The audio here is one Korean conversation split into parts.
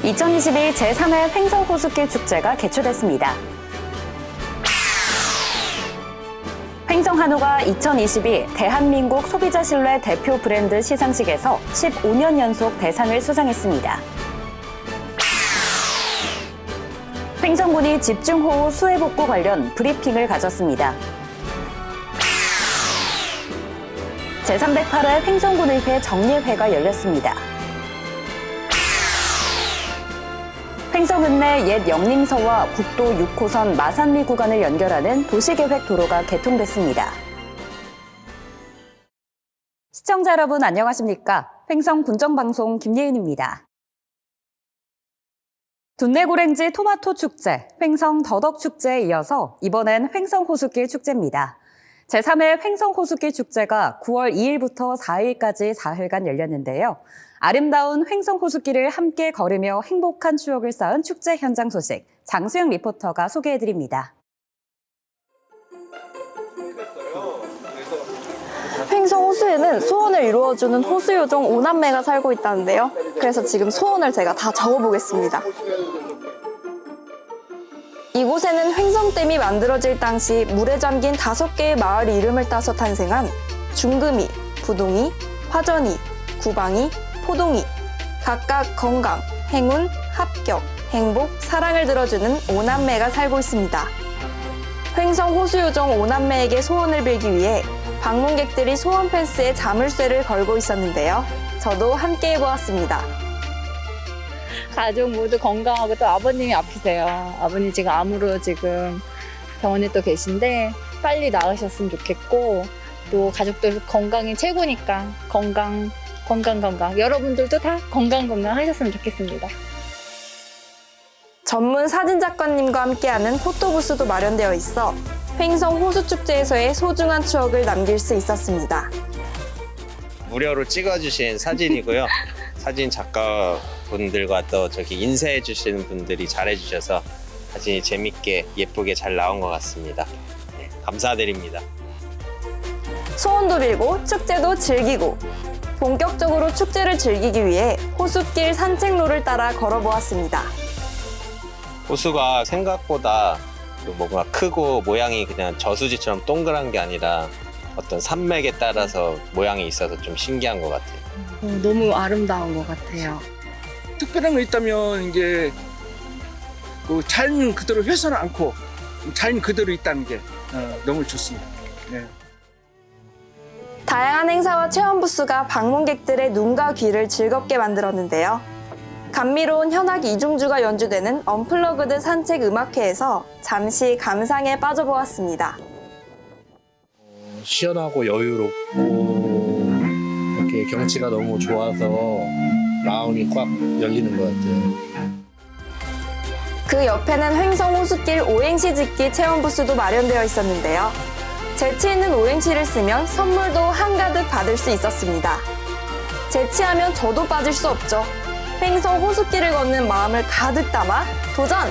2022 제3회 횡성호숫길 축제가 개최됐습니다. 횡성한우가 2022 대한민국 소비자 신뢰 대표 브랜드 시상식에서 15년 연속 대상을 수상했습니다. 횡성군이 집중호우 수해복구 관련 브리핑을 가졌습니다. 제308회 횡성군의회 정례회가 열렸습니다. 횡성 읍내 옛 영림서와 국도 6호선 마산리 구간을 연결하는 도시계획 도로가 개통됐습니다. 시청자 여러분 안녕하십니까? 횡성 군정방송 김예은입니다. 둔내고랭지 토마토 축제, 횡성 더덕 축제에 이어서 이번엔 횡성호숫길 축제입니다. 제3회 횡성호숫길 축제가 9월 2일부터 4일까지 4일간 열렸는데요. 아름다운 횡성호숫길을 함께 걸으며 행복한 추억을 쌓은 축제 현장 소식, 장수영 리포터가 소개해드립니다. 횡성 호수에는 소원을 이루어주는 호수요정 5남매가 살고 있다는데요. 그래서 지금 소원을 제가 다 적어보겠습니다. 이곳에는 횡성댐이 만들어질 당시 물에 잠긴 5개의 마을 이름을 따서 탄생한 중금이, 부동이, 화전이, 구방이, 포동이, 각각 건강, 행운, 합격, 행복, 사랑을 들어주는 5남매가 살고 있습니다. 횡성 호수요정 5남매에게 소원을 빌기 위해 방문객들이 소원 펜스에 자물쇠를 걸고 있었는데요. 저도 함께 해보았습니다. 가족 모두 건강하고 또 아버님이 아프세요. 아버님 지금 암으로 지금 병원에 또 계신데 빨리 나으셨으면 좋겠고 또 가족들 건강이 최고니까 건강. 여러분들도 다 건강 하셨으면 좋겠습니다. 전문 사진작가님과 함께하는 포토부스도 마련되어 있어 횡성 호수축제에서의 소중한 추억을 남길 수 있었습니다. 무료로 찍어주신 사진이고요. 사진 작가분들과 또 저기 인쇄해주시는 분들이 잘해주셔서 사진이 재밌게 예쁘게 잘 나온 것 같습니다. 네, 감사드립니다. 소원도 빌고 축제도 즐기고 본격적으로 축제를 즐기기 위해 호숫길 산책로를 따라 걸어보았습니다. 호수가 생각보다 뭔가 크고 모양이 그냥 저수지처럼 동그란 게 아니라 어떤 산맥에 따라서 모양이 있어서 좀 신기한 것 같아요. 너무 아름다운 것 같아요. 특별한 거 있다면 이제 그 자연 그대로 훼손 않고 자연 그대로 있다는 게 너무 좋습니다. 네. 다양한 행사와 체험 부스가 방문객들의 눈과 귀를 즐겁게 만들었는데요. 감미로운 현악 이중주가 연주되는 언플러그드 산책 음악회에서 잠시 감상에 빠져보았습니다. 시원하고 여유롭고 이렇게 경치가 너무 좋아서 마음이 꽉 열리는 것 같아요. 그 옆에는 횡성 호숫길 오행시 짓기 체험 부스도 마련되어 있었는데요. 재치 있는 오행시를 쓰면 선물도 한가득 받을 수 있었습니다. 재치하면 저도 빠질 수 없죠. 횡성 호숫길을 걷는 마음을 가득 담아 도전!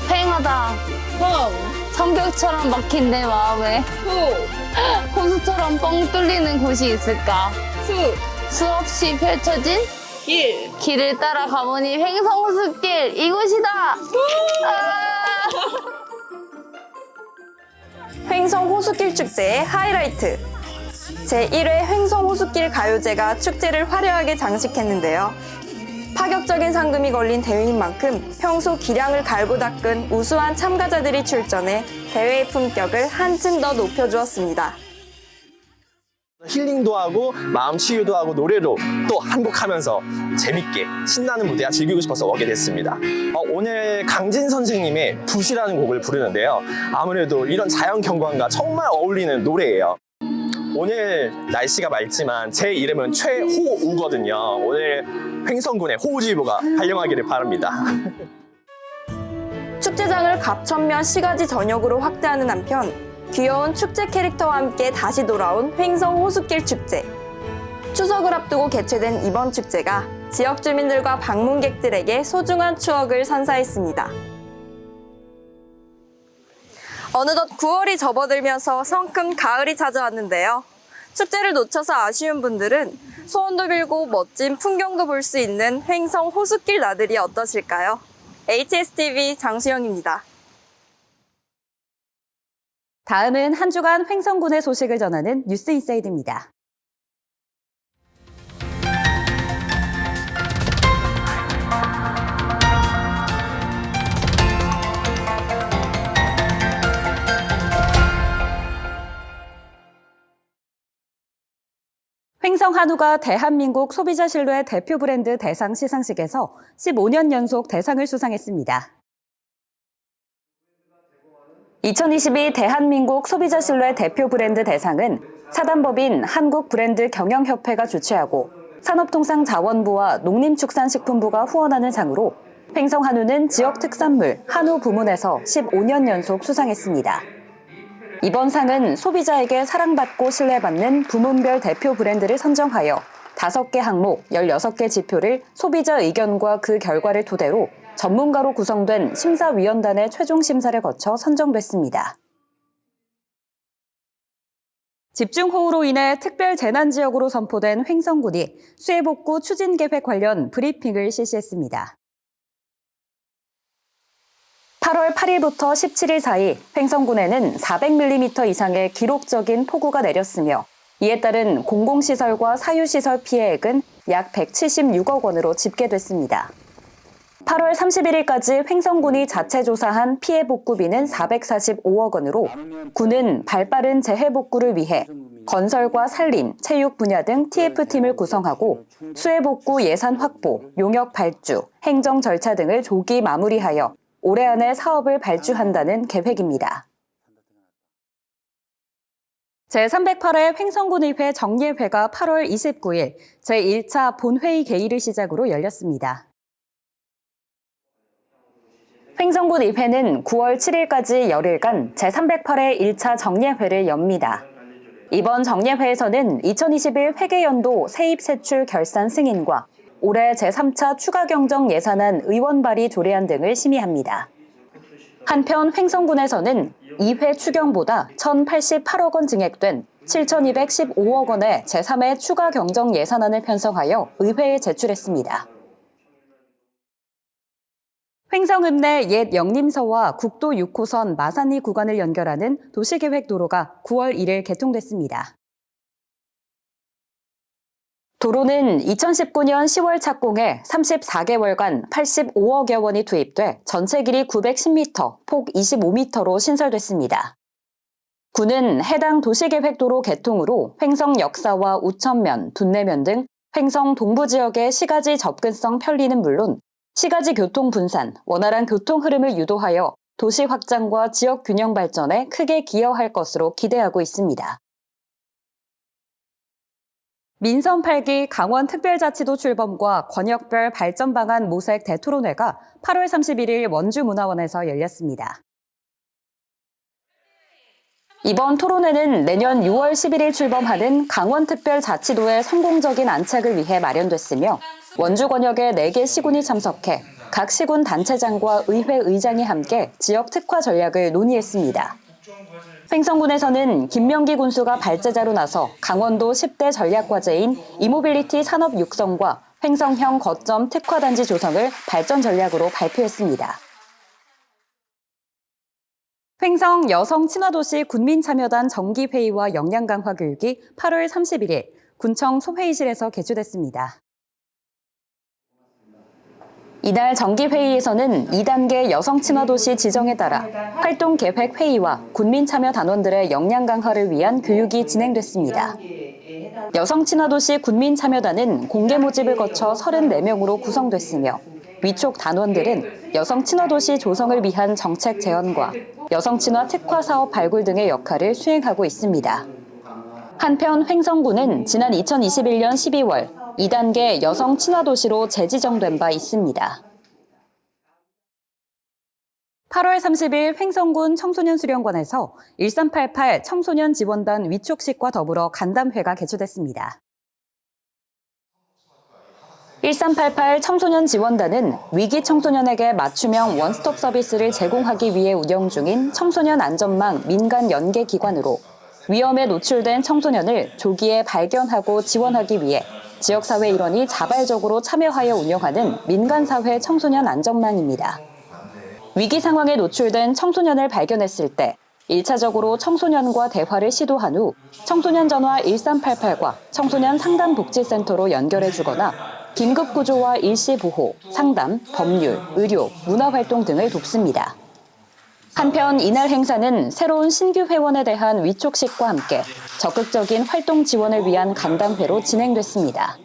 팽하다. 성격처럼 막힌 내 마음에 호수처럼 뻥 뚫리는 곳이 있을까? 수없이 펼쳐진 길을 따라 가보니 횡성호숫길 이곳이다. 횡성 호숫길 축제의 하이라이트. 제1회 횡성 호숫길 가요제가 축제를 화려하게 장식했는데요. 파격적인 상금이 걸린 대회인 만큼 평소 기량을 갈고 닦은 우수한 참가자들이 출전해 대회의 품격을 한층 더 높여주었습니다. 힐링도 하고 마음 치유도 하고 노래로 또 한곡하면서 재밌게 신나는 무대와 즐기고 싶어서 오게 됐습니다. 오늘 강진 선생님의 붓이라는 곡을 부르는데요. 아무래도 이런 자연 경관과 정말 어울리는 노래예요. 오늘 날씨가 맑지만 제 이름은 최호우거든요. 오늘 횡성군의 호우주의보가 발령하기를 바랍니다. 축제장을 갑천면 시가지 전역으로 확대하는 한편 귀여운 축제 캐릭터와 함께 다시 돌아온 횡성 호숫길 축제. 추석을 앞두고 개최된 이번 축제가 지역 주민들과 방문객들에게 소중한 추억을 선사했습니다. 어느덧 9월이 접어들면서 성큼 가을이 찾아왔는데요. 축제를 놓쳐서 아쉬운 분들은 소원도 빌고 멋진 풍경도 볼 수 있는 횡성 호숫길 나들이 어떠실까요? HSTV 장수영입니다. 다음은 한 주간 횡성군의 소식을 전하는 뉴스인사이드입니다. 횡성 한우가 대한민국 소비자 신뢰 대표 브랜드 대상 시상식에서 15년 연속 대상을 수상했습니다. 2022 대한민국 소비자 신뢰 대표 브랜드 대상은 사단법인 한국브랜드경영협회가 주최하고 산업통상자원부와 농림축산식품부가 후원하는 상으로 횡성 한우는 지역 특산물 한우 부문에서 15년 연속 수상했습니다. 이번 상은 소비자에게 사랑받고 신뢰받는 부문별 대표 브랜드를 선정하여 5개 항목 16개 지표를 소비자 의견과 그 결과를 토대로 전문가로 구성된 심사위원단의 최종 심사를 거쳐 선정됐습니다. 집중호우로 인해 특별 재난지역으로 선포된 횡성군이 수해복구 추진계획 관련 브리핑을 실시했습니다. 8월 8일부터 17일 사이 횡성군에는 400mm 이상의 기록적인 폭우가 내렸으며 이에 따른 공공시설과 사유시설 피해액은 약 176억 원으로 집계됐습니다. 8월 31일까지 횡성군이 자체 조사한 피해 복구비는 445억 원으로 군은 발빠른 재해 복구를 위해 건설과 산림, 체육 분야 등 TF팀을 구성하고 수해 복구 예산 확보, 용역 발주, 행정 절차 등을 조기 마무리하여 올해 안에 사업을 발주한다는 계획입니다. 제308회 횡성군의회 정례회가 8월 29일 제1차 본회의 개의를 시작으로 열렸습니다. 횡성군 의회는 9월 7일까지 열흘간 제308회 1차 정례회를 엽니다. 이번 정례회에서는 2021 회계연도 세입세출 결산 승인과 올해 제3차 추가경정 예산안 의원 발의 조례안 등을 심의합니다. 한편 횡성군에서는 2회 추경보다 1,088억 원 증액된 7,215억 원의 제3회 추가 경정 예산안을 편성하여 의회에 제출했습니다. 횡성읍 내 옛 영림서와 국도 6호선 마산리 구간을 연결하는 도시계획도로가 9월 1일 개통됐습니다. 도로는 2019년 10월 착공해 34개월간 85억여 원이 투입돼 전체 길이 910m, 폭 25m로 신설됐습니다. 군은 해당 도시계획도로 개통으로 횡성 역사와 우천면, 둔내면 등 횡성 동부 지역의 시가지 접근성 편리는 물론 시가지 교통 분산, 원활한 교통 흐름을 유도하여 도시 확장과 지역 균형 발전에 크게 기여할 것으로 기대하고 있습니다. 민선 8기 강원특별자치도 출범과 권역별 발전 방안 모색 대토론회가 8월 31일 원주문화원에서 열렸습니다. 이번 토론회는 내년 6월 11일 출범하는 강원특별자치도의 성공적인 안착을 위해 마련됐으며 원주 권역의 4개 시군이 참석해 각 시군 단체장과 의회 의장이 함께 지역 특화 전략을 논의했습니다. 횡성군에서는 김명기 군수가 발제자로 나서 강원도 10대 전략과제인 이모빌리티 산업 육성과 횡성형 거점 특화단지 조성을 발전 전략으로 발표했습니다. 횡성 여성 친화도시 군민참여단 정기회의와 역량 강화 교육이 8월 31일 군청 소회의실에서 개최됐습니다. 이날 정기회의에서는 2단계 여성 친화도시 지정에 따라 활동계획 회의와 군민참여 단원들의 역량 강화를 위한 교육이 진행됐습니다. 여성 친화도시 군민참여단은 공개 모집을 거쳐 34명으로 구성됐으며 위촉 단원들은 여성 친화도시 조성을 위한 정책 제언과 여성 친화 특화 사업 발굴 등의 역할을 수행하고 있습니다. 한편 횡성군은 지난 2021년 12월 2단계 여성 친화도시로 재지정된 바 있습니다. 8월 30일 횡성군 청소년수련관에서 1388 청소년 지원단 위촉식과 더불어 간담회가 개최됐습니다. 1388 청소년 지원단은 위기 청소년에게 맞춤형 원스톱 서비스를 제공하기 위해 운영 중인 청소년 안전망 민간 연계 기관으로 위험에 노출된 청소년을 조기에 발견하고 지원하기 위해 지역사회 일원이 자발적으로 참여하여 운영하는 민간사회 청소년 안전망입니다. 위기 상황에 노출된 청소년을 발견했을 때 1차적으로 청소년과 대화를 시도한 후 청소년 전화 1388과 청소년 상담복지센터로 연결해 주거나 긴급구조와 일시보호, 상담, 법률, 의료, 문화활동 등을 돕습니다. 한편 이날 행사는 새로운 신규 회원에 대한 위촉식과 함께 적극적인 활동 지원을 위한 간담회로 진행됐습니다.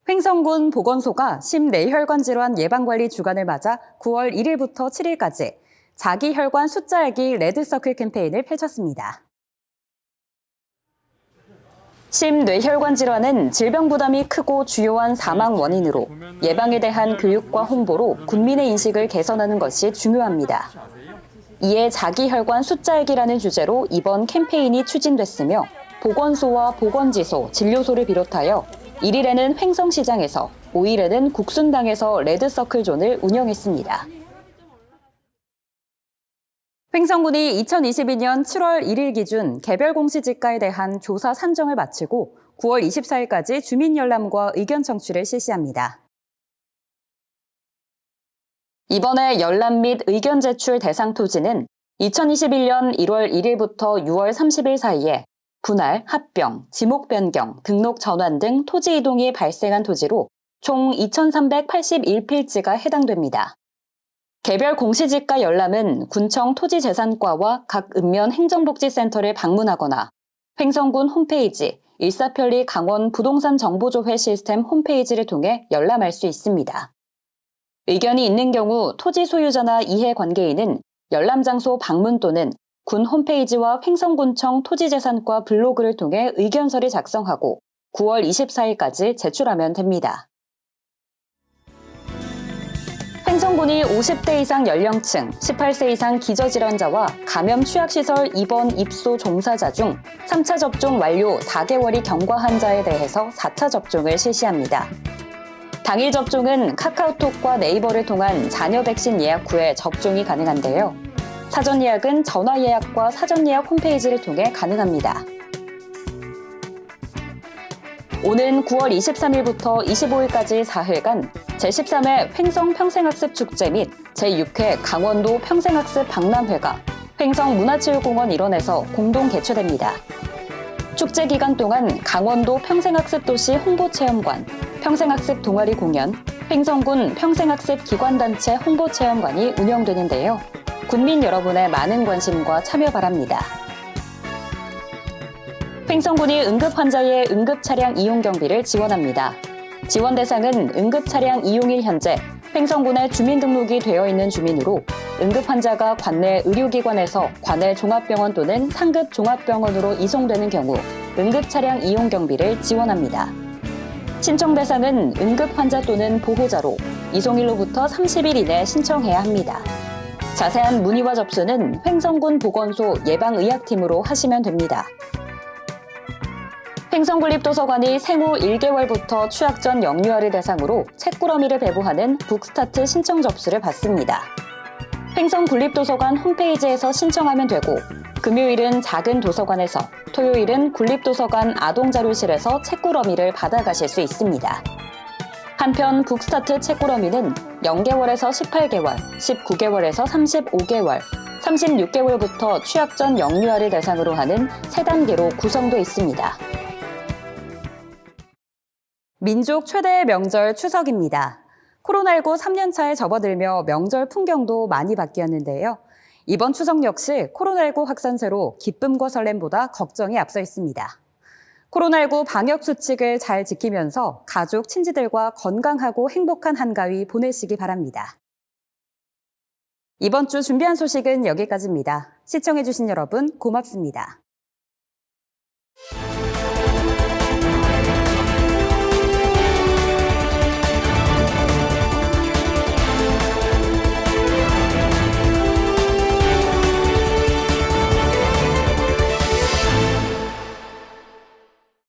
횡성군 보건소가 심뇌혈관 질환 예방관리 주간을 맞아 9월 1일부터 7일까지 자기혈관 숫자 알기 레드서클 캠페인을 펼쳤습니다. 심뇌혈관 질환은 질병 부담이 크고 주요한 사망 원인으로 예방에 대한 교육과 홍보로 국민의 인식을 개선하는 것이 중요합니다. 이에 자기혈관 숫자 알기라는 주제로 이번 캠페인이 추진됐으며 보건소와 보건지소, 진료소를 비롯하여 1일에는 횡성시장에서, 5일에는 국순당에서 레드서클 존을 운영했습니다. 횡성군이 2022년 7월 1일 기준 개별 공시지가에 대한 조사 산정을 마치고 9월 24일까지 주민 열람과 의견 청취를 실시합니다. 이번에 열람 및 의견 제출 대상 토지는 2021년 1월 1일부터 6월 30일 사이에 분할, 합병, 지목 변경, 등록 전환 등 토지 이동이 발생한 토지로 총 2,381필지가 해당됩니다. 개별 공시지가 열람은 군청 토지재산과와 각 읍면 행정복지센터를 방문하거나 횡성군 홈페이지, 일사편리 강원 부동산 정보조회 시스템 홈페이지를 통해 열람할 수 있습니다. 의견이 있는 경우 토지 소유자나 이해관계인은 열람 장소 방문 또는 군 홈페이지와 횡성군청 토지재산과 블로그를 통해 의견서를 작성하고 9월 24일까지 제출하면 됩니다. 횡성군이 50대 이상 연령층, 18세 이상 기저질환자와 감염 취약시설 입원 입소 종사자 중 3차 접종 완료 4개월이 경과한 자에 대해서 4차 접종을 실시합니다. 당일 접종은 카카오톡과 네이버를 통한 자녀 백신 예약 후에 접종이 가능한데요. 사전 예약은 전화 예약과 사전 예약 홈페이지를 통해 가능합니다. 오는 9월 23일부터 25일까지 4일간 제13회 횡성 평생학습 축제 및 제6회 강원도 평생학습 박람회가 횡성문화체육공원 일원에서 공동 개최됩니다. 축제 기간 동안 강원도 평생학습 도시 홍보체험관, 평생학습 동아리 공연, 횡성군 평생학습 기관단체 홍보체험관이 운영되는데요. 국민 여러분의 많은 관심과 참여 바랍니다. 횡성군이 응급환자의 응급차량 이용 경비를 지원합니다. 지원 대상은 응급차량 이용일 현재 횡성군에 주민등록이 되어 있는 주민으로 응급환자가 관내 의료기관에서 관내 종합병원 또는 상급 종합병원으로 이송되는 경우 응급차량 이용 경비를 지원합니다. 신청 대상은 응급환자 또는 보호자로 이송일로부터 30일 이내 신청해야 합니다. 자세한 문의와 접수는 횡성군 보건소 예방의학팀으로 하시면 됩니다. 횡성군립도서관이 생후 1개월부터 취약전 영유아를 대상으로 책꾸러미를 배부하는 북스타트 신청 접수를 받습니다. 횡성군립도서관 홈페이지에서 신청하면 되고 금요일은 작은 도서관에서, 토요일은 군립도서관 아동자료실에서 책꾸러미를 받아가실 수 있습니다. 한편 북스타트 책꾸러미는 0개월에서 18개월, 19개월에서 35개월, 36개월부터 취약전 영유아를 대상으로 하는 3단계로 구성되어 있습니다. 민족 최대의 명절 추석입니다. 코로나19 3년차에 접어들며 명절 풍경도 많이 바뀌었는데요. 이번 추석 역시 코로나19 확산세로 기쁨과 설렘보다 걱정이 앞서 있습니다. 코로나19 방역 수칙을 잘 지키면서 가족, 친지들과 건강하고 행복한 한가위 보내시기 바랍니다. 이번 주 준비한 소식은 여기까지입니다. 시청해주신 여러분 고맙습니다.